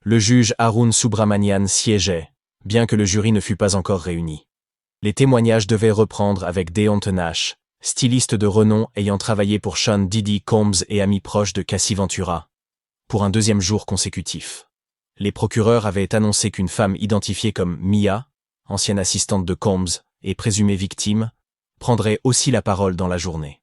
Le juge Arun Subramanian siégeait, bien que le jury ne fût pas encore réuni. Les témoignages devaient reprendre avec Deontay Nash, styliste de renom ayant travaillé pour Sean Diddy Combs et ami proche de Cassie Ventura, pour un deuxième jour consécutif. Les procureurs avaient annoncé qu'une femme identifiée comme Mia, ancienne assistante de Combs et présumée victime, prendrait aussi la parole dans la journée.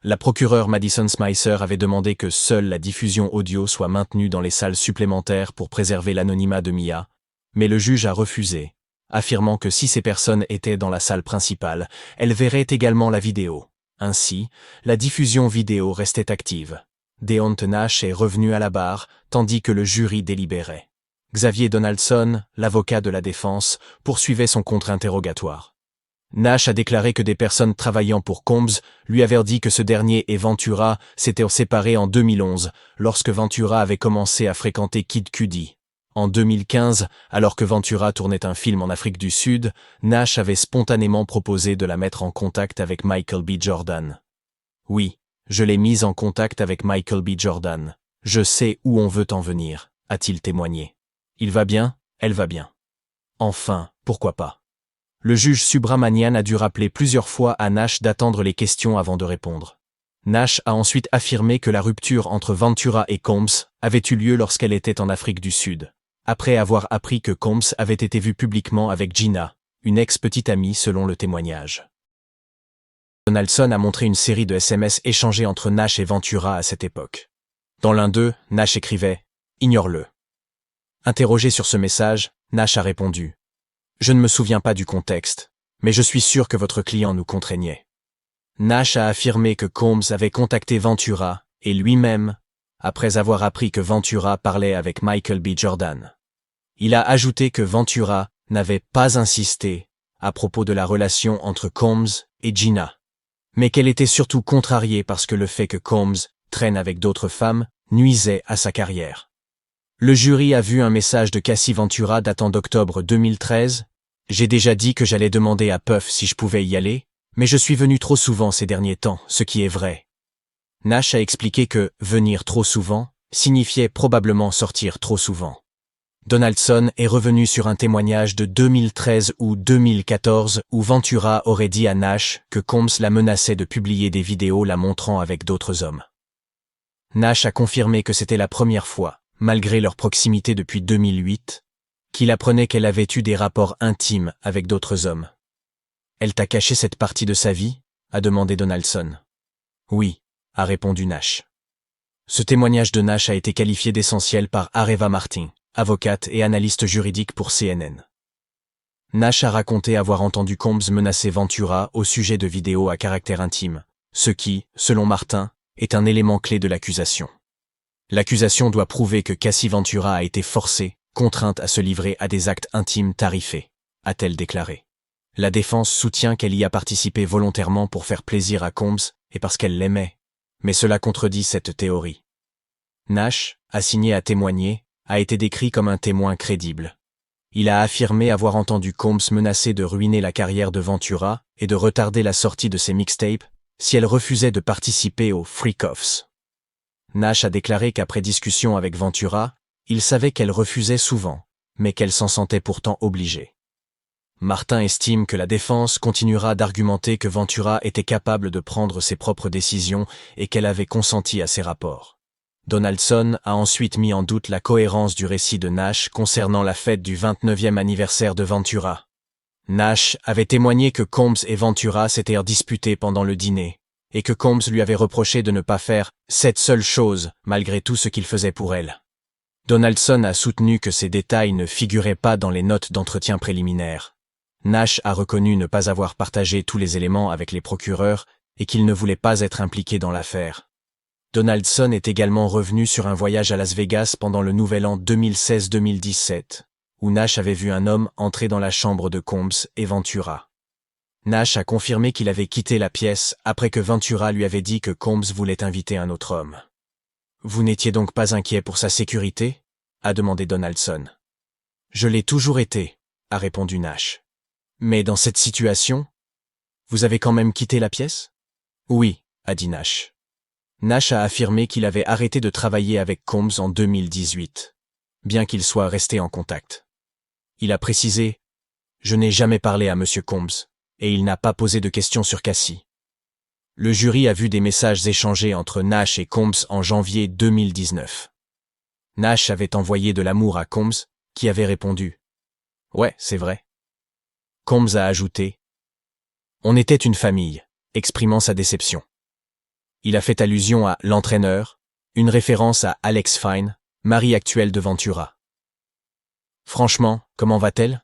La procureure Madison Smicer avait demandé que seule la diffusion audio soit maintenue dans les salles supplémentaires pour préserver l'anonymat de Mia, mais le juge a refusé, affirmant que si ces personnes étaient dans la salle principale, elles verraient également la vidéo. Ainsi, la diffusion vidéo restait active. Deontay Nash est revenu à la barre, tandis que le jury délibérait. Xavier Donaldson, l'avocat de la défense, poursuivait son contre-interrogatoire. Nash a déclaré que des personnes travaillant pour Combs lui avaient dit que ce dernier et Ventura s'étaient séparés en 2011, lorsque Ventura avait commencé à fréquenter Kid Cudi. En 2015, alors que Ventura tournait un film en Afrique du Sud, Nash avait spontanément proposé de la mettre en contact avec Michael B. Jordan. « Oui, je l'ai mise en contact avec Michael B. Jordan. Je sais où on veut en venir », a-t-il témoigné. « Il va bien, elle va bien. Enfin, pourquoi pas ?» Le juge Subramanian a dû rappeler plusieurs fois à Nash d'attendre les questions avant de répondre. Nash a ensuite affirmé que la rupture entre Ventura et Combs avait eu lieu lorsqu'elle était en Afrique du Sud, après avoir appris que Combs avait été vu publiquement avec Gina, une ex-petite amie selon le témoignage. Donaldson a montré une série de SMS échangés entre Nash et Ventura à cette époque. Dans l'un d'eux, Nash écrivait « Ignore-le ». Interrogé sur ce message, Nash a répondu « Je ne me souviens pas du contexte, mais je suis sûr que votre client nous contraignait ». Nash a affirmé que Combs avait contacté Ventura, et lui-même, après avoir appris que Ventura parlait avec Michael B. Jordan. Il a ajouté que Ventura n'avait pas insisté à propos de la relation entre Combs et Gina, mais qu'elle était surtout contrariée parce que le fait que Combs traîne avec d'autres femmes nuisait à sa carrière. Le jury a vu un message de Cassie Ventura datant d'octobre 2013. « J'ai déjà dit que j'allais demander à Puff si je pouvais y aller, mais je suis venu trop souvent ces derniers temps, ce qui est vrai. » Nash a expliqué que « venir trop souvent » signifiait probablement sortir trop souvent. Donaldson est revenu sur un témoignage de 2013 ou 2014 où Ventura aurait dit à Nash que Combs la menaçait de publier des vidéos la montrant avec d'autres hommes. Nash a confirmé que c'était la première fois, malgré leur proximité depuis 2008, qu'il apprenait qu'elle avait eu des rapports intimes avec d'autres hommes. « Elle t'a caché cette partie de sa vie ?» a demandé Donaldson. « Oui », a répondu Nash. Ce témoignage de Nash a été qualifié d'essentiel par Areva Martin, avocate et analyste juridique pour CNN. Nash a raconté avoir entendu Combs menacer Ventura au sujet de vidéos à caractère intime, ce qui, selon Martin, est un élément clé de l'accusation. L'accusation doit prouver que Cassie Ventura a été forcée, contrainte à se livrer à des actes intimes tarifés, a-t-elle déclaré. La défense soutient qu'elle y a participé volontairement pour faire plaisir à Combs et parce qu'elle l'aimait, mais cela contredit cette théorie. Nash, assigné à témoigner, a été décrit comme un témoin crédible. Il a affirmé avoir entendu Combs menacer de ruiner la carrière de Ventura et de retarder la sortie de ses mixtapes si elle refusait de participer aux freak-offs. Nash a déclaré qu'après discussion avec Ventura, il savait qu'elle refusait souvent, mais qu'elle s'en sentait pourtant obligée. Martin estime que la défense continuera d'argumenter que Ventura était capable de prendre ses propres décisions et qu'elle avait consenti à ses rapports. Donaldson a ensuite mis en doute la cohérence du récit de Nash concernant la fête du 29e anniversaire de Ventura. Nash avait témoigné que Combs et Ventura s'étaient disputés pendant le dîner, et que Combs lui avait reproché de ne pas faire cette seule chose malgré tout ce qu'il faisait pour elle. Donaldson a soutenu que ces détails ne figuraient pas dans les notes d'entretien préliminaire. Nash a reconnu ne pas avoir partagé tous les éléments avec les procureurs et qu'il ne voulait pas être impliqué dans l'affaire. Donaldson est également revenu sur un voyage à Las Vegas pendant le Nouvel An 2016-2017, où Nash avait vu un homme entrer dans la chambre de Combs et Ventura. Nash a confirmé qu'il avait quitté la pièce après que Ventura lui avait dit que Combs voulait inviter un autre homme. « Vous n'étiez donc pas inquiet pour sa sécurité ?» a demandé Donaldson. « Je l'ai toujours été », a répondu Nash. « Mais dans cette situation, vous avez quand même quitté la pièce ?»« Oui », a dit Nash. Nash a affirmé qu'il avait arrêté de travailler avec Combs en 2018. bien qu'il soit resté en contact. Il a précisé « Je n'ai jamais parlé à Monsieur Combs » et il n'a pas posé de questions sur Cassie. Le jury a vu des messages échangés entre Nash et Combs en janvier 2019. Nash avait envoyé de l'amour à Combs, qui avait répondu « Ouais, c'est vrai ». Combs a ajouté « On était une famille », exprimant sa déception. Il a fait allusion à « l'entraîneur », une référence à Alex Fine, mari actuel de Ventura. « Franchement, comment va-t-elle ?»«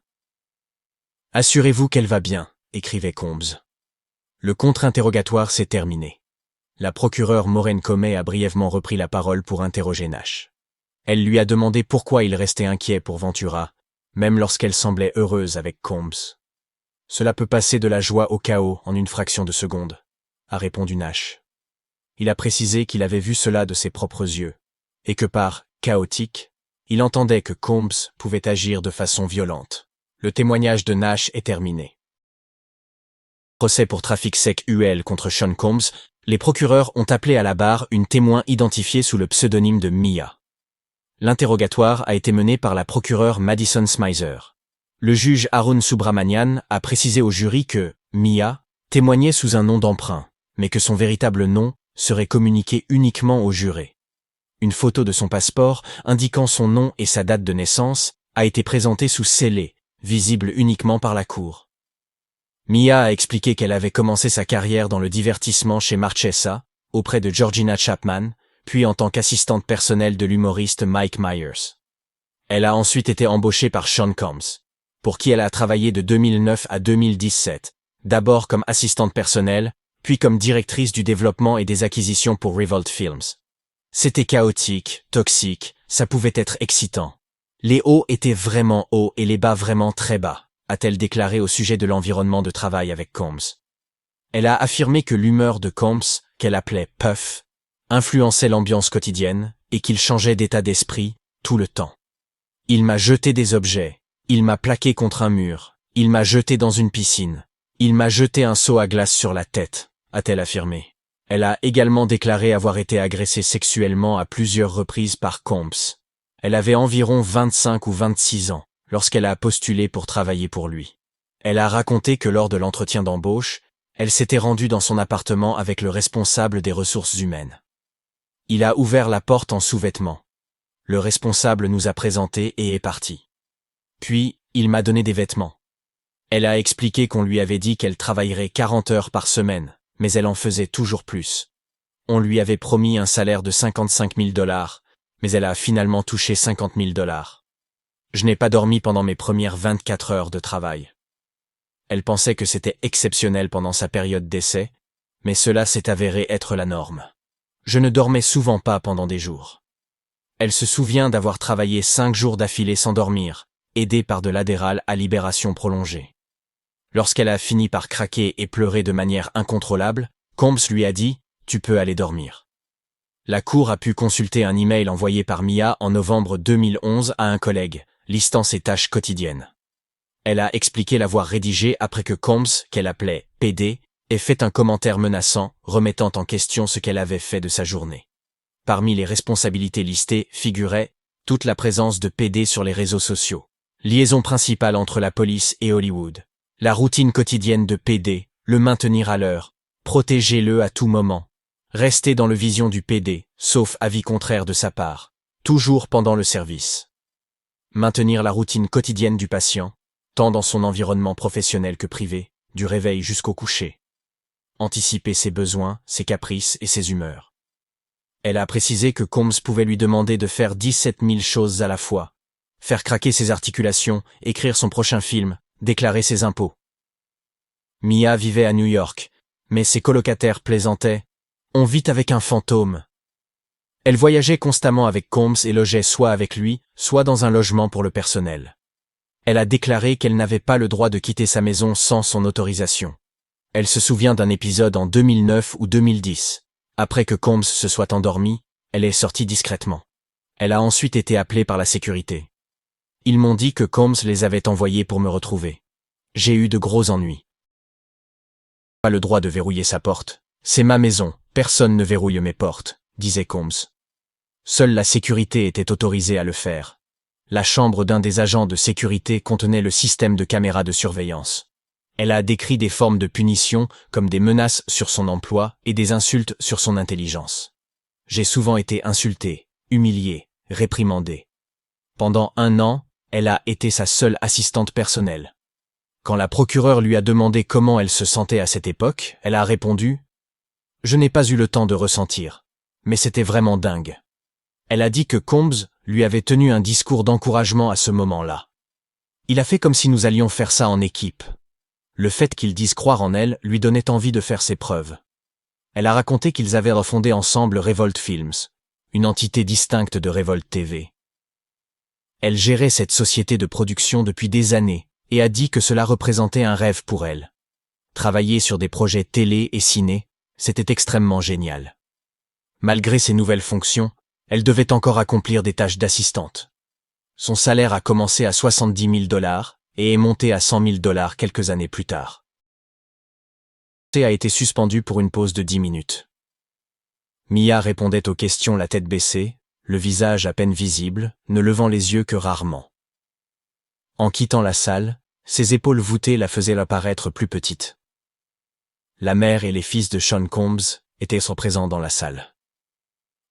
Assurez-vous qu'elle va bien », écrivait Combs. Le contre-interrogatoire s'est terminé. La procureure Maureen Comey a brièvement repris la parole pour interroger Nash. Elle lui a demandé pourquoi il restait inquiet pour Ventura, même lorsqu'elle semblait heureuse avec Combs. « Cela peut passer de la joie au chaos en une fraction de seconde », a répondu Nash. Il a précisé qu'il avait vu cela de ses propres yeux, et que par « chaotique », il entendait que Combs pouvait agir de façon violente. Le témoignage de Nash est terminé. Procès pour trafic sec UL contre Sean Combs, les procureurs ont appelé à la barre une témoin identifiée sous le pseudonyme de Mia. L'interrogatoire a été mené par la procureure Madison Smizer. Le juge Arun Subramanian a précisé au jury que Mia témoignait sous un nom d'emprunt, mais que son véritable nom serait communiqué uniquement au juré. Une photo de son passeport indiquant son nom et sa date de naissance a été présentée sous scellé, visible uniquement par la cour. Mia a expliqué qu'elle avait commencé sa carrière dans le divertissement chez Marchesa, auprès de Georgina Chapman, puis en tant qu'assistante personnelle de l'humoriste Mike Myers. Elle a ensuite été embauchée par Sean Combs, pour qui elle a travaillé de 2009 à 2017, d'abord comme assistante personnelle, puis comme directrice du développement et des acquisitions pour Revolt Films. C'était chaotique, toxique, ça pouvait être excitant. Les hauts étaient vraiment hauts et les bas vraiment très bas, a-t-elle déclaré au sujet de l'environnement de travail avec Combs. Elle a affirmé que l'humeur de Combs, qu'elle appelait « puff », influençait l'ambiance quotidienne et qu'il changeait d'état d'esprit tout le temps. « Il m'a jeté des objets, il m'a plaqué contre un mur, il m'a jeté dans une piscine, il m'a jeté un seau à glace sur la tête », a-t-elle affirmé. Elle a également déclaré avoir été agressée sexuellement à plusieurs reprises par Combs. Elle avait environ 25 ou 26 ans lorsqu'elle a postulé pour travailler pour lui. Elle a raconté que lors de l'entretien d'embauche, elle s'était rendue dans son appartement avec le responsable des ressources humaines. Il a ouvert la porte en sous-vêtements. Le responsable nous a présentés et est parti. Puis, il m'a donné des vêtements. Elle a expliqué qu'on lui avait dit qu'elle travaillerait 40 heures par semaine, mais elle en faisait toujours plus. On lui avait promis un salaire de 55 000 $, mais elle a finalement touché 50 000 $. Je n'ai pas dormi pendant mes premières 24 heures de travail. Elle pensait que c'était exceptionnel pendant sa période d'essai, mais cela s'est avéré être la norme. Je ne dormais souvent pas pendant des jours. Elle se souvient d'avoir travaillé 5 jours d'affilée sans dormir, aidée par de l'Adderall à libération prolongée. Lorsqu'elle a fini par craquer et pleurer de manière incontrôlable, Combs lui a dit « Tu peux aller dormir ». La cour a pu consulter un email envoyé par Mia en novembre 2011 à un collègue, listant ses tâches quotidiennes. Elle a expliqué l'avoir rédigé après que Combs, qu'elle appelait « PD », ait fait un commentaire menaçant, remettant en question ce qu'elle avait fait de sa journée. Parmi les responsabilités listées figurait toute la présence de PD sur les réseaux sociaux, liaison principale entre la police et Hollywood, la routine quotidienne de PD, le maintenir à l'heure, protégez-le à tout moment, rester dans le vision du PD, sauf avis contraire de sa part, toujours pendant le service. Maintenir la routine quotidienne du patient, tant dans son environnement professionnel que privé, du réveil jusqu'au coucher. Anticiper ses besoins, ses caprices et ses humeurs. Elle a précisé que Combs pouvait lui demander de faire 17 000 choses à la fois. Faire craquer ses articulations, écrire son prochain film, déclarer ses impôts. Mia vivait à New York, mais ses colocataires plaisantaient. « On vit avec un fantôme ». Elle voyageait constamment avec Combs et logeait soit avec lui, soit dans un logement pour le personnel. Elle a déclaré qu'elle n'avait pas le droit de quitter sa maison sans son autorisation. Elle se souvient d'un épisode en 2009 ou 2010. Après que Combs se soit endormie, elle est sortie discrètement. Elle a ensuite été appelée par la sécurité. Ils m'ont dit que Combs les avait envoyés pour me retrouver. J'ai eu de gros ennuis. Pas le droit de verrouiller sa porte. C'est ma maison, personne ne verrouille mes portes, disait Combs. Seule la sécurité était autorisée à le faire. La chambre d'un des agents de sécurité contenait le système de caméra de surveillance. Elle a décrit des formes de punition comme des menaces sur son emploi et des insultes sur son intelligence. J'ai souvent été insulté, humilié, réprimandé. Pendant 1 an, elle a été sa seule assistante personnelle. Quand la procureure lui a demandé comment elle se sentait à cette époque, elle a répondu « Je n'ai pas eu le temps de ressentir, mais c'était vraiment dingue ». Elle a dit que Combs lui avait tenu un discours d'encouragement à ce moment-là. Il a fait comme si nous allions faire ça en équipe. Le fait qu'ils disent croire en elle lui donnait envie de faire ses preuves. Elle a raconté qu'ils avaient refondé ensemble Revolt Films, une entité distincte de Revolt TV. Elle gérait cette société de production depuis des années et a dit que cela représentait un rêve pour elle. Travailler sur des projets télé et ciné, c'était extrêmement génial. Malgré ses nouvelles fonctions, elle devait encore accomplir des tâches d'assistante. Son salaire a commencé à 70 000 $ et est monté à 100 000 $ quelques années plus tard. A été suspendu pour une pause de 10 minutes. Mia répondait aux questions la tête baissée, le visage à peine visible, ne levant les yeux que rarement. En quittant la salle, ses épaules voûtées la faisaient apparaître plus petite. La mère et les fils de Sean Combs étaient présents dans la salle.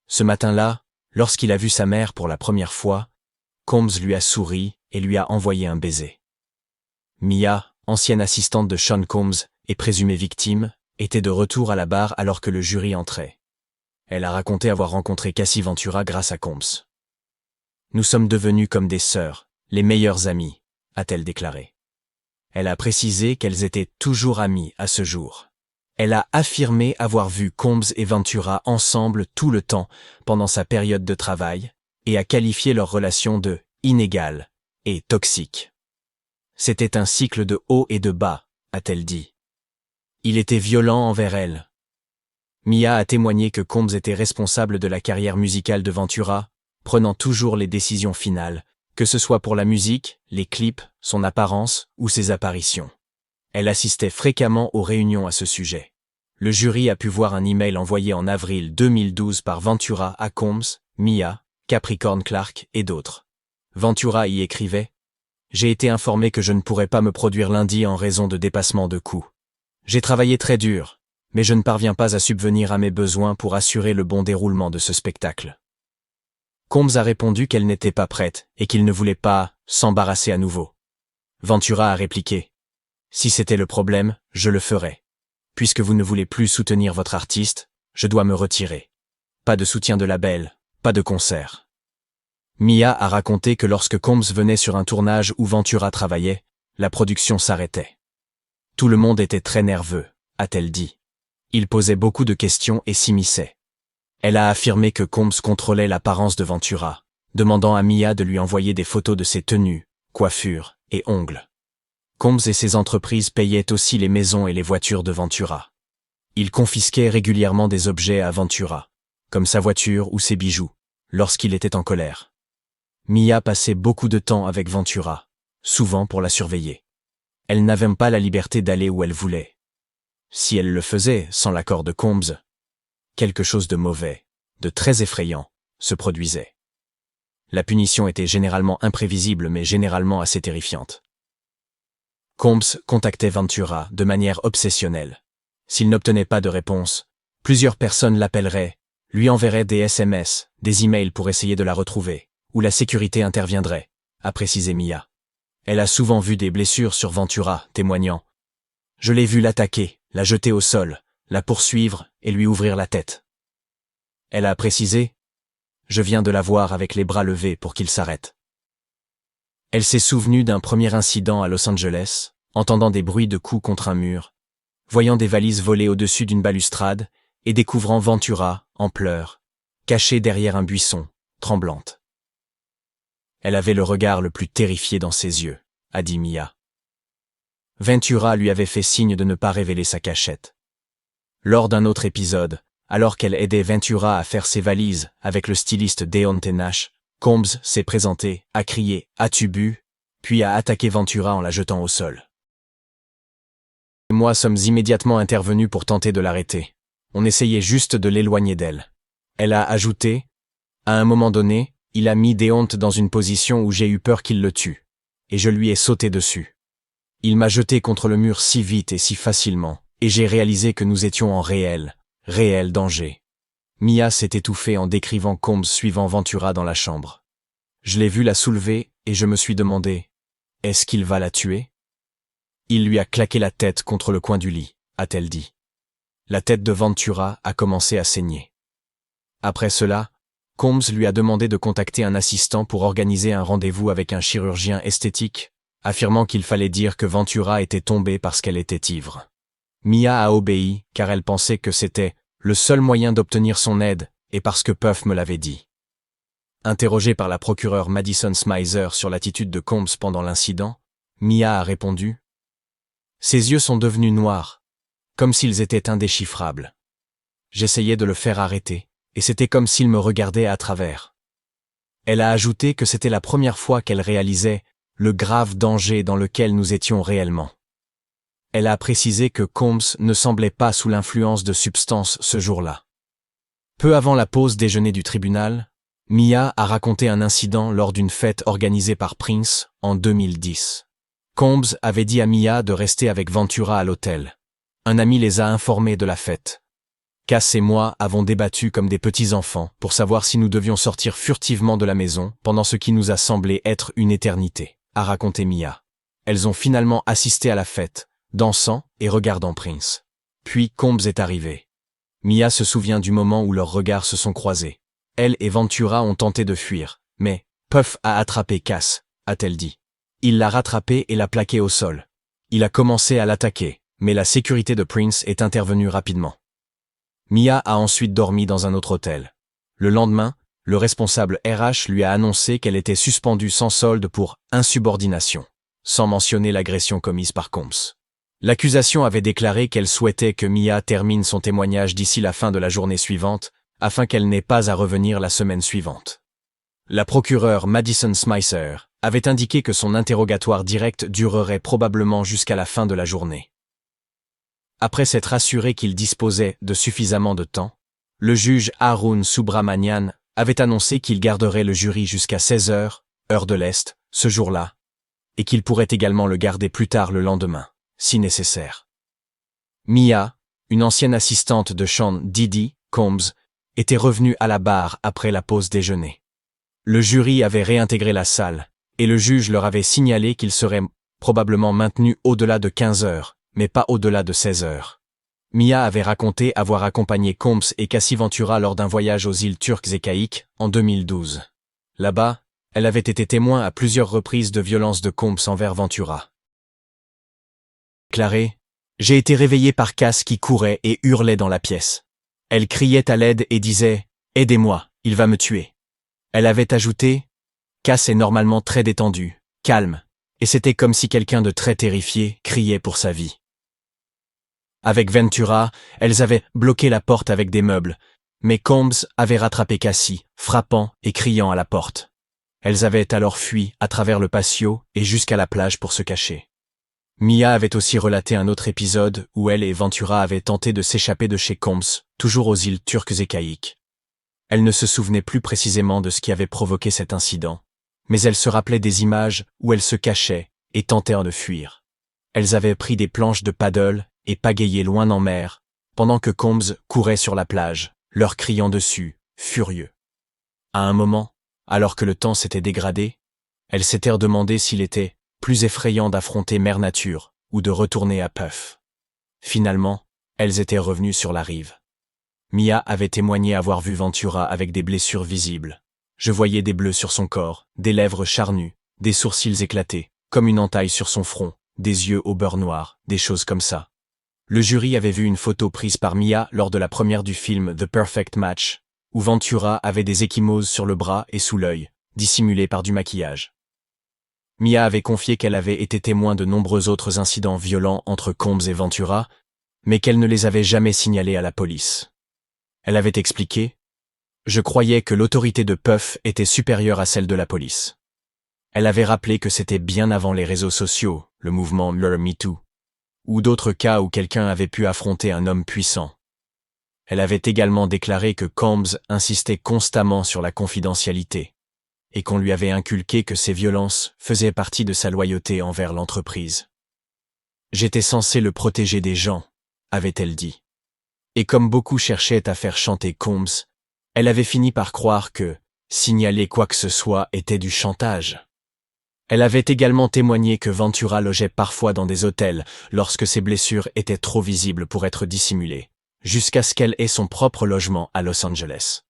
Ce matin-là, lorsqu'il a vu sa mère pour la première fois, Combs lui a souri et lui a envoyé un baiser. Mia, ancienne assistante de Sean Combs et présumée victime, était de retour à la barre alors que le jury entrait. Elle a raconté avoir rencontré Cassie Ventura grâce à Combs. « Nous sommes devenus comme des sœurs, les meilleures amies », a-t-elle déclaré. Elle a précisé qu'elles étaient toujours amies à ce jour. Elle a affirmé avoir vu Combs et Ventura ensemble tout le temps pendant sa période de travail et a qualifié leur relation de « inégale » et « toxique ». C'était un cycle de haut et de bas, a-t-elle dit. Il était violent envers elle. Mia a témoigné que Combs était responsable de la carrière musicale de Ventura, prenant toujours les décisions finales, que ce soit pour la musique, les clips, son apparence ou ses apparitions. Elle assistait fréquemment aux réunions à ce sujet. Le jury a pu voir un email envoyé en avril 2012 par Ventura à Combs, Mia, Capricorn Clark et d'autres. Ventura y écrivait « J'ai été informé que je ne pourrais pas me produire lundi en raison de dépassement de coûts. J'ai travaillé très dur, mais je ne parviens pas à subvenir à mes besoins pour assurer le bon déroulement de ce spectacle. » Combs a répondu qu'elle n'était pas prête et qu'il ne voulait pas s'embarrasser à nouveau. Ventura a répliqué « Si c'était le problème, je le ferais. Puisque vous ne voulez plus soutenir votre artiste, je dois me retirer. Pas de soutien de label, pas de concert. » Mia a raconté que lorsque Combs venait sur un tournage où Ventura travaillait, la production s'arrêtait. Tout le monde était très nerveux, a-t-elle dit. Il posait beaucoup de questions et s'immisçait. Elle a affirmé que Combs contrôlait l'apparence de Ventura, demandant à Mia de lui envoyer des photos de ses tenues, coiffures et ongles. Combs et ses entreprises payaient aussi les maisons et les voitures de Ventura. Il confisquait régulièrement des objets à Ventura, comme sa voiture ou ses bijoux, lorsqu'il était en colère. Mia passait beaucoup de temps avec Ventura, souvent pour la surveiller. Elle n'avait pas la liberté d'aller où elle voulait. Si elle le faisait sans l'accord de Combs, quelque chose de mauvais, de très effrayant, se produisait. La punition était généralement imprévisible mais généralement assez terrifiante. Combs contactait Ventura de manière obsessionnelle. S'il n'obtenait pas de réponse, plusieurs personnes l'appelleraient, lui enverraient des SMS, des emails pour essayer de la retrouver, ou la sécurité interviendrait, a précisé Mia. Elle a souvent vu des blessures sur Ventura, témoignant « Je l'ai vu l'attaquer, la jeter au sol, la poursuivre et lui ouvrir la tête. » Elle a précisé « Je viens de la voir avec les bras levés pour qu'il s'arrête. » Elle s'est souvenue d'un premier incident à Los Angeles, entendant des bruits de coups contre un mur, voyant des valises voler au-dessus d'une balustrade et découvrant Ventura, en pleurs, cachée derrière un buisson, tremblante. Elle avait le regard le plus terrifié dans ses yeux, a dit Mia. Ventura lui avait fait signe de ne pas révéler sa cachette. Lors d'un autre épisode, alors qu'elle aidait Ventura à faire ses valises avec le styliste Deontay Nash, Combs s'est présenté, a crié « As-tu bu ?», puis a attaqué Ventura en la jetant au sol. Moi sommes immédiatement intervenus pour tenter de l'arrêter. On essayait juste de l'éloigner d'elle. Elle a ajouté « À un moment donné, Il a mis Deonte dans une position où j'ai eu peur qu'il le tue. Et je lui ai sauté dessus. Il m'a jeté contre le mur si vite et si facilement, et j'ai réalisé que nous étions en réel danger. Mia s'est étouffée en décrivant Combs suivant Ventura dans la chambre. Je l'ai vu la soulever et je me suis demandé, est-ce qu'il va la tuer? Il lui a claqué la tête contre le coin du lit, a-t-elle dit. La tête de Ventura a commencé à saigner. Après cela, Combs lui a demandé de contacter un assistant pour organiser un rendez-vous avec un chirurgien esthétique, affirmant qu'il fallait dire que Ventura était tombée parce qu'elle était ivre. Mia a obéi car elle pensait que c'était le seul moyen d'obtenir son aide et parce que Puff me l'avait dit. Interrogée par la procureure Madison Smizer sur l'attitude de Combs pendant l'incident, Mia a répondu « Ses yeux sont devenus noirs, comme s'ils étaient indéchiffrables. J'essayais de le faire arrêter, et c'était comme s'il me regardait à travers. » Elle a ajouté que c'était la première fois qu'elle réalisait le grave danger dans lequel nous étions réellement. Elle a précisé que Combs ne semblait pas sous l'influence de substances ce jour-là. Peu avant la pause déjeuner du tribunal, Mia a raconté un incident lors d'une fête organisée par Prince en 2010. Combs avait dit à Mia de rester avec Ventura à l'hôtel. Un ami les a informés de la fête. Cass et moi avons débattu comme des petits-enfants pour savoir si nous devions sortir furtivement de la maison pendant ce qui nous a semblé être une éternité, a raconté Mia. Elles ont finalement assisté à la fête, dansant et regardant Prince. Puis Combs est arrivé. Mia se souvient du moment où leurs regards se sont croisés. Elle et Ventura ont tenté de fuir, mais Puff a attrapé Cass, a-t-elle dit. Il l'a rattrapé et l'a plaqué au sol. Il a commencé à l'attaquer, mais la sécurité de Prince est intervenue rapidement. Mia a ensuite dormi dans un autre hôtel. Le lendemain, le responsable RH lui a annoncé qu'elle était suspendue sans solde pour insubordination, sans mentionner l'agression commise par Combs. L'accusation avait déclaré qu'elle souhaitait que Mia termine son témoignage d'ici la fin de la journée suivante, afin qu'elle n'ait pas à revenir la semaine suivante. La procureure Madison Smizer avait indiqué que son interrogatoire direct durerait probablement jusqu'à la fin de la journée. Après s'être assuré qu'il disposait de suffisamment de temps, le juge Arun Subramanian avait annoncé qu'il garderait le jury jusqu'à 16 heures, heure de l'Est, ce jour-là, et qu'il pourrait également le garder plus tard le lendemain, si nécessaire. Mia, une ancienne assistante de Sean Diddy Combs, était revenue à la barre après la pause déjeuner. Le jury avait réintégré la salle, et le juge leur avait signalé qu'il serait probablement maintenu au-delà de 15 heures, mais pas au-delà de 16 heures. Mia avait raconté avoir accompagné Combs et Cassie Ventura lors d'un voyage aux îles Turques et Caïques en 2012. Là-bas, elle avait été témoin à plusieurs reprises de violences de Combs envers Ventura. Déclaré, « J'ai été réveillée par Cass qui courait et hurlait dans la pièce. Elle criait à l'aide et disait « Aidez-moi, il va me tuer ». Elle avait ajouté « Cass est normalement très détendu, calme, et c'était comme si quelqu'un de très terrifié criait pour sa vie. » Avec Ventura, elles avaient bloqué la porte avec des meubles, mais Combs avait rattrapé Cassie, frappant et criant à la porte. Elles avaient alors fui à travers le patio et jusqu'à la plage pour se cacher. Mia avait aussi relaté un autre épisode où elle et Ventura avaient tenté de s'échapper de chez Combs, toujours aux îles Turques et Caïques. Elle ne se souvenait plus précisément de ce qui avait provoqué cet incident, mais elle se rappelait des images où elles se cachaient et tentaient de fuir. Elles avaient pris des planches de paddle et pagayaient loin en mer, pendant que Combs courait sur la plage, leur criant dessus, furieux. À un moment, alors que le temps s'était dégradé, elles s'étaient demandé s'il était plus effrayant d'affronter Mère Nature ou de retourner à Puff. Finalement, elles étaient revenues sur la rive. Mia avait témoigné avoir vu Ventura avec des blessures visibles. Je voyais des bleus sur son corps, des lèvres charnues, des sourcils éclatés, comme une entaille sur son front, des yeux au beurre noir, des choses comme ça. Le jury avait vu une photo prise par Mia lors de la première du film The Perfect Match, où Ventura avait des ecchymoses sur le bras et sous l'œil, dissimulées par du maquillage. Mia avait confié qu'elle avait été témoin de nombreux autres incidents violents entre Combs et Ventura, mais qu'elle ne les avait jamais signalés à la police. Elle avait expliqué « Je croyais que l'autorité de Puff était supérieure à celle de la police. » Elle avait rappelé que c'était bien avant les réseaux sociaux, le mouvement MeToo, ou d'autres cas où quelqu'un avait pu affronter un homme puissant. Elle avait également déclaré que Combs insistait constamment sur la confidentialité. et qu'on lui avait inculqué que ces violences faisaient partie de sa loyauté envers l'entreprise. J'étais censé le protéger des gens, avait-elle dit. Et comme beaucoup cherchaient à faire chanter Combs, elle avait fini par croire que signaler quoi que ce soit était du chantage. Elle avait également témoigné que Ventura logeait parfois dans des hôtels lorsque ses blessures étaient trop visibles pour être dissimulées, jusqu'à ce qu'elle ait son propre logement à Los Angeles.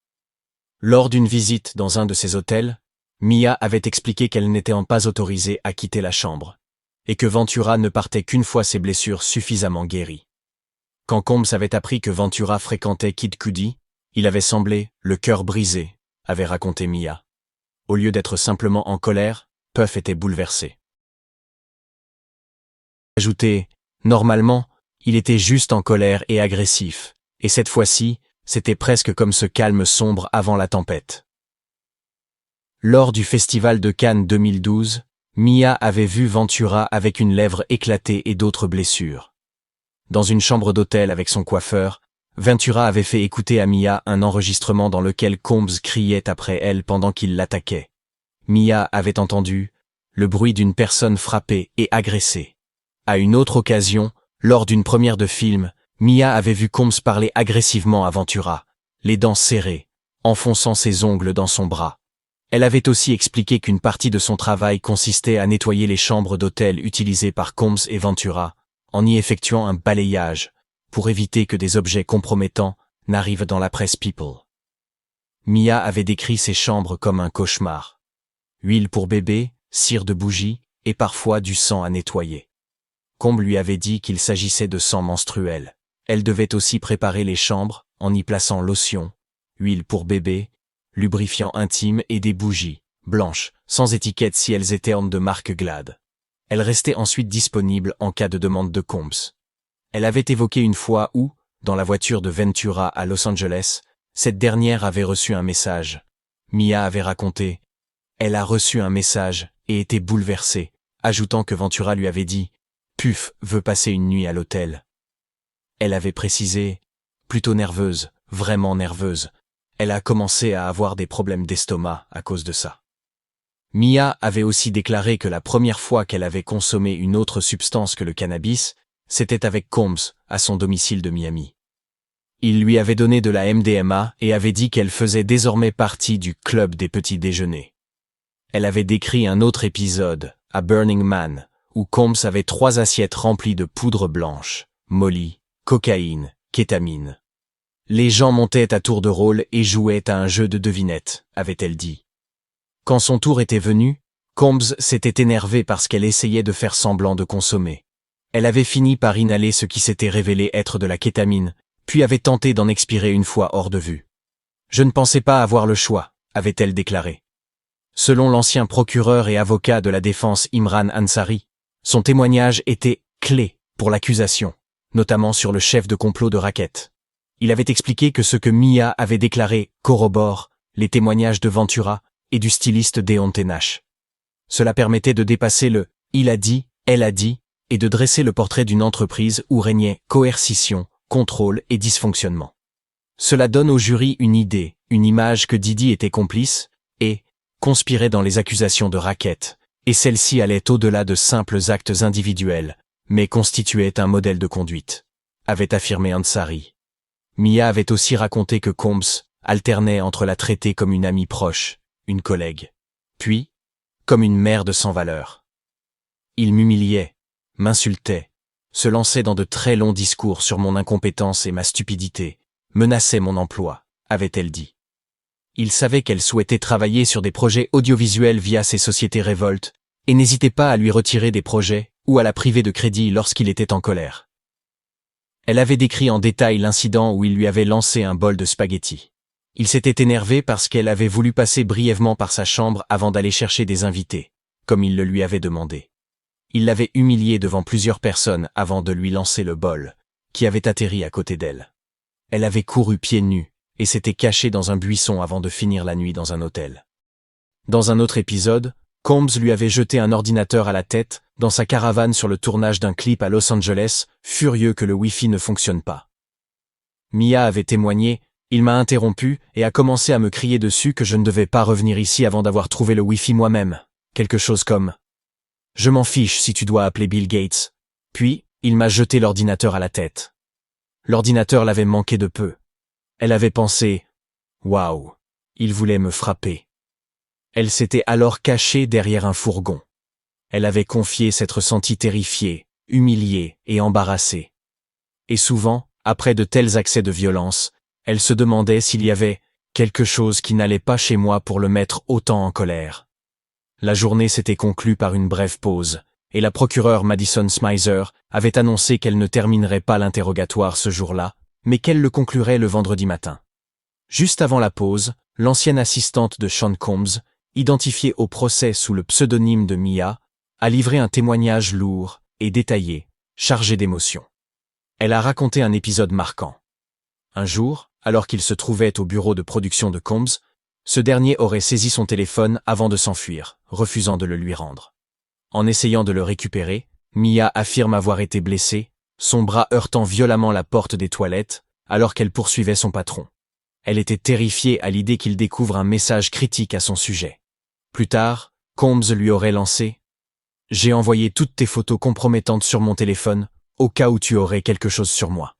Lors d'une visite dans un de ces hôtels, Mia avait expliqué qu'elle n'était pas autorisée à quitter la chambre, et que Ventura ne partait qu'une fois ses blessures suffisamment guéries. Quand Combs avait appris que Ventura fréquentait Kid Cudi, il avait semblé le cœur brisé, avait raconté Mia. Au lieu d'être simplement en colère, Puff était bouleversé. Ajouté, normalement, il était juste en colère et agressif, et cette fois-ci, c'était presque comme ce calme sombre avant la tempête. Lors du festival de Cannes 2012, Mia avait vu Ventura avec une lèvre éclatée et d'autres blessures. Dans une chambre d'hôtel avec son coiffeur, Ventura avait fait écouter à Mia un enregistrement dans lequel Combs criait après elle pendant qu'il l'attaquait. Mia avait entendu le bruit d'une personne frappée et agressée. À une autre occasion, lors d'une première de film, Mia avait vu Combs parler agressivement à Ventura, les dents serrées, enfonçant ses ongles dans son bras. Elle avait aussi expliqué qu'une partie de son travail consistait à nettoyer les chambres d'hôtel utilisées par Combs et Ventura, en y effectuant un balayage, pour éviter que des objets compromettants n'arrivent dans la presse People. Mia avait décrit ces chambres comme un cauchemar. Huile pour bébé, cire de bougie et parfois du sang à nettoyer. Combs lui avait dit qu'il s'agissait de sang menstruel. Elle devait aussi préparer les chambres en y plaçant lotion, huile pour bébé, lubrifiant intime et des bougies, blanches, sans étiquette si elles étaient de marque Glad. Elle restait ensuite disponible en cas de demande de Combs. Elle avait évoqué une fois où, dans la voiture de Ventura à Los Angeles, cette dernière avait reçu un message. Mia avait raconté « Elle a reçu un message et était bouleversée », ajoutant que Ventura lui avait dit « Puff veut passer une nuit à l'hôtel ». Elle avait précisé « Plutôt nerveuse, vraiment nerveuse. Elle a commencé à avoir des problèmes d'estomac à cause de ça ». Mia avait aussi déclaré que la première fois qu'elle avait consommé une autre substance que le cannabis, c'était avec Combs, à son domicile de Miami. Il lui avait donné de la MDMA et avait dit qu'elle faisait désormais partie du club des petits déjeuners. Elle avait décrit un autre épisode, à Burning Man, où Combs avait 3 assiettes remplies de poudre blanche, molly, cocaïne, kétamine. Les gens montaient à tour de rôle et jouaient à un jeu de devinette, avait-elle dit. Quand son tour était venu, Combs s'était énervée parce qu'elle essayait de faire semblant de consommer. Elle avait fini par inhaler ce qui s'était révélé être de la kétamine, puis avait tenté d'en expirer une fois hors de vue. « Je ne pensais pas avoir le choix », avait-elle déclaré. Selon l'ancien procureur et avocat de la défense Imran Ansari, son témoignage était clé pour l'accusation, notamment sur le chef de complot de racket. Il avait expliqué que ce que Mia avait déclaré corrobore les témoignages de Ventura et du styliste Deontay Nash. Cela permettait de dépasser le « il a dit, elle a dit » et de dresser le portrait d'une entreprise où régnait coercition, contrôle et dysfonctionnement. Cela donne au jury une idée, une image que Diddy était complice et conspirait dans les accusations de racket, et celle-ci allait au-delà de simples actes individuels, mais constituait un modèle de conduite, avait affirmé Ansari. Mia avait aussi raconté que Combs alternait entre la traiter comme une amie proche, une collègue, puis comme une mère de sans valeur. Il m'humiliait, m'insultait, se lançait dans de très longs discours sur mon incompétence et ma stupidité, menaçait mon emploi, avait-elle dit. Il savait qu'elle souhaitait travailler sur des projets audiovisuels via ses sociétés Revolt, et n'hésitait pas à lui retirer des projets ou à la priver de crédit lorsqu'il était en colère. Elle avait décrit en détail l'incident où il lui avait lancé un bol de spaghettis. Il s'était énervé parce qu'elle avait voulu passer brièvement par sa chambre avant d'aller chercher des invités, comme il le lui avait demandé. Il l'avait humiliée devant plusieurs personnes avant de lui lancer le bol, qui avait atterri à côté d'elle. Elle avait couru pieds nus et s'était cachée dans un buisson avant de finir la nuit dans un hôtel. Dans un autre épisode, Combs lui avait jeté un ordinateur à la tête dans sa caravane sur le tournage d'un clip à Los Angeles, furieux que le Wi-Fi ne fonctionne pas. Mia avait témoigné Il m'a interrompu et a commencé à me crier dessus que je ne devais pas revenir ici avant d'avoir trouvé le Wi-Fi moi-même. Quelque chose comme « Je m'en fiche si tu dois appeler Bill Gates ». Puis, il m'a jeté l'ordinateur à la tête. L'ordinateur l'avait manqué de peu. Elle avait pensé « Waouh, il voulait me frapper ». Elle s'était alors cachée derrière un fourgon. Elle avait confié s'être sentie terrifiée, humiliée et embarrassée. Et souvent, après de tels accès de violence, elle se demandait s'il y avait quelque chose qui n'allait pas chez moi pour le mettre autant en colère. La journée s'était conclue par une brève pause, et la procureure Madison Smizer avait annoncé qu'elle ne terminerait pas l'interrogatoire ce jour-là, mais qu'elle le conclurait le vendredi matin. Juste avant la pause, l'ancienne assistante de Sean Combs, identifiée au procès sous le pseudonyme de Mia, a livré un témoignage lourd et détaillé, chargé d'émotions. Elle a raconté un épisode marquant. Un jour, alors qu'il se trouvait au bureau de production de Combs, ce dernier aurait saisi son téléphone avant de s'enfuir, refusant de le lui rendre. En essayant de le récupérer, Mia affirme avoir été blessée, son bras heurtant violemment la porte des toilettes, alors qu'elle poursuivait son patron. Elle était terrifiée à l'idée qu'il découvre un message critique à son sujet. Plus tard, Combs lui aurait lancé « J'ai envoyé toutes tes photos compromettantes sur mon téléphone, au cas où tu aurais quelque chose sur moi. »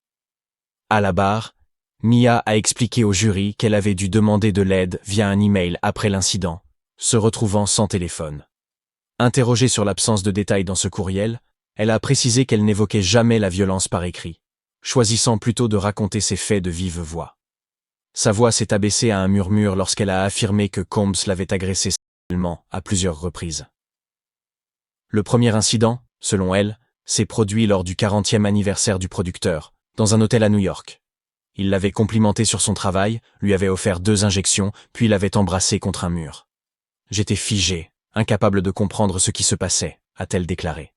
À la barre, Mia a expliqué au jury qu'elle avait dû demander de l'aide via un email après l'incident, se retrouvant sans téléphone. Interrogée sur l'absence de détails dans ce courriel, elle a précisé qu'elle n'évoquait jamais la violence par écrit, choisissant plutôt de raconter ses faits de vive voix. Sa voix s'est abaissée à un murmure lorsqu'elle a affirmé que Combs l'avait agressée sexuellement à plusieurs reprises. Le premier incident, selon elle, s'est produit lors du 40e anniversaire du producteur, dans un hôtel à New York. Il l'avait complimenté sur son travail, lui avait offert 2 injections, puis l'avait embrassé contre un mur. « J'étais figée, incapable de comprendre ce qui se passait », a-t-elle déclaré.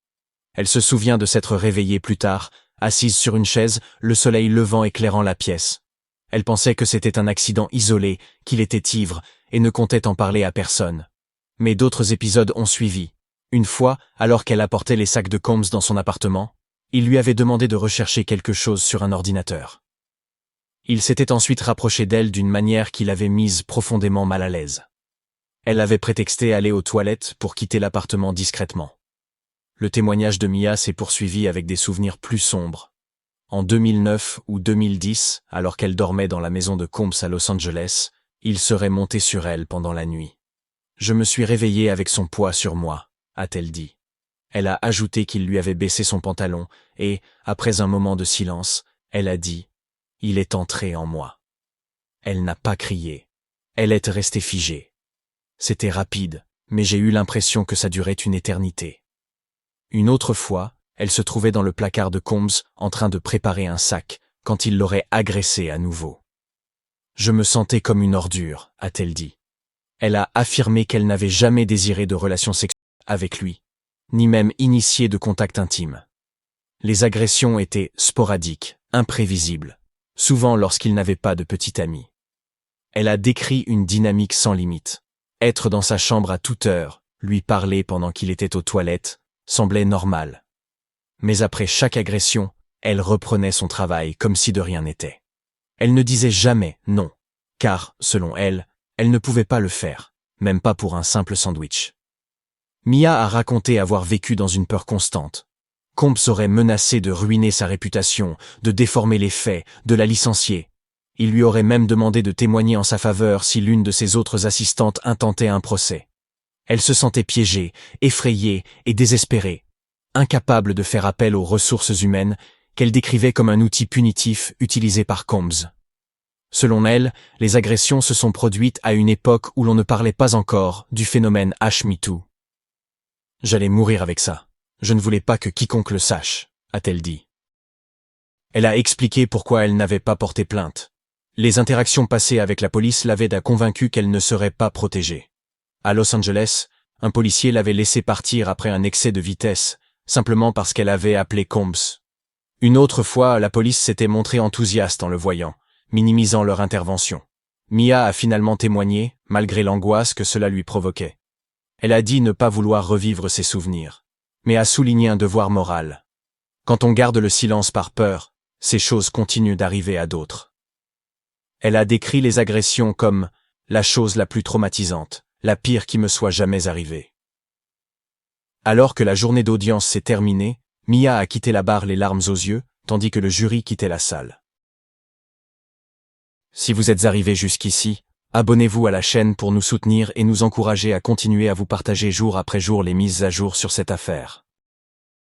Elle se souvient de s'être réveillée plus tard, assise sur une chaise, le soleil levant éclairant la pièce. Elle pensait que c'était un accident isolé, qu'il était ivre, et ne comptait en parler à personne. Mais d'autres épisodes ont suivi. Une fois, alors qu'elle apportait les sacs de Combs dans son appartement, il lui avait demandé de rechercher quelque chose sur un ordinateur. Il s'était ensuite rapproché d'elle d'une manière qui l'avait mise profondément mal à l'aise. Elle avait prétexté aller aux toilettes pour quitter l'appartement discrètement. Le témoignage de Mia s'est poursuivi avec des souvenirs plus sombres. En 2009 ou 2010, alors qu'elle dormait dans la maison de Combs à Los Angeles, il serait monté sur elle pendant la nuit. « Je me suis réveillée avec son poids sur moi », a-t-elle dit. Elle a ajouté qu'il lui avait baissé son pantalon et, après un moment de silence, elle a dit « Il est entré en moi ». Elle n'a pas crié. Elle est restée figée. C'était rapide, mais j'ai eu l'impression que ça durait une éternité. Une autre fois, elle se trouvait dans le placard de Combs en train de préparer un sac quand il l'aurait agressée à nouveau. « Je me sentais comme une ordure », a-t-elle dit. Elle a affirmé qu'elle n'avait jamais désiré de relations sexuelles avec lui, ni même initié de contact intime. Les agressions étaient sporadiques, imprévisibles, souvent lorsqu'il n'avait pas de petit ami. Elle a décrit une dynamique sans limite. Être dans sa chambre à toute heure, lui parler pendant qu'il était aux toilettes, semblait normal. Mais après chaque agression, elle reprenait son travail comme si de rien n'était. Elle ne disait jamais non, car, selon elle, elle ne pouvait pas le faire, même pas pour un simple sandwich. Mia a raconté avoir vécu dans une peur constante. Combs aurait menacé de ruiner sa réputation, de déformer les faits, de la licencier. Il lui aurait même demandé de témoigner en sa faveur si l'une de ses autres assistantes intentait un procès. Elle se sentait piégée, effrayée et désespérée, incapable de faire appel aux ressources humaines qu'elle décrivait comme un outil punitif utilisé par Combs. Selon elle, les agressions se sont produites à une époque où l'on ne parlait pas encore du phénomène #MeToo. « J'allais mourir avec ça. Je ne voulais pas que quiconque le sache », a-t-elle dit. Elle a expliqué pourquoi elle n'avait pas porté plainte. Les interactions passées avec la police l'avaient convaincue qu'elle ne serait pas protégée. À Los Angeles, un policier l'avait laissée partir après un excès de vitesse, simplement parce qu'elle avait appelé Combs. Une autre fois, la police s'était montrée enthousiaste en le voyant, minimisant leur intervention. Mia a finalement témoigné, malgré l'angoisse que cela lui provoquait. Elle a dit ne pas vouloir revivre ses souvenirs, mais a souligné un devoir moral. Quand on garde le silence par peur, ces choses continuent d'arriver à d'autres. Elle a décrit les agressions comme « la chose la plus traumatisante, la pire qui me soit jamais arrivée ». Alors que la journée d'audience s'est terminée, Mia a quitté la barre les larmes aux yeux, tandis que le jury quittait la salle. Si vous êtes arrivé jusqu'ici, abonnez-vous à la chaîne pour nous soutenir et nous encourager à continuer à vous partager jour après jour les mises à jour sur cette affaire.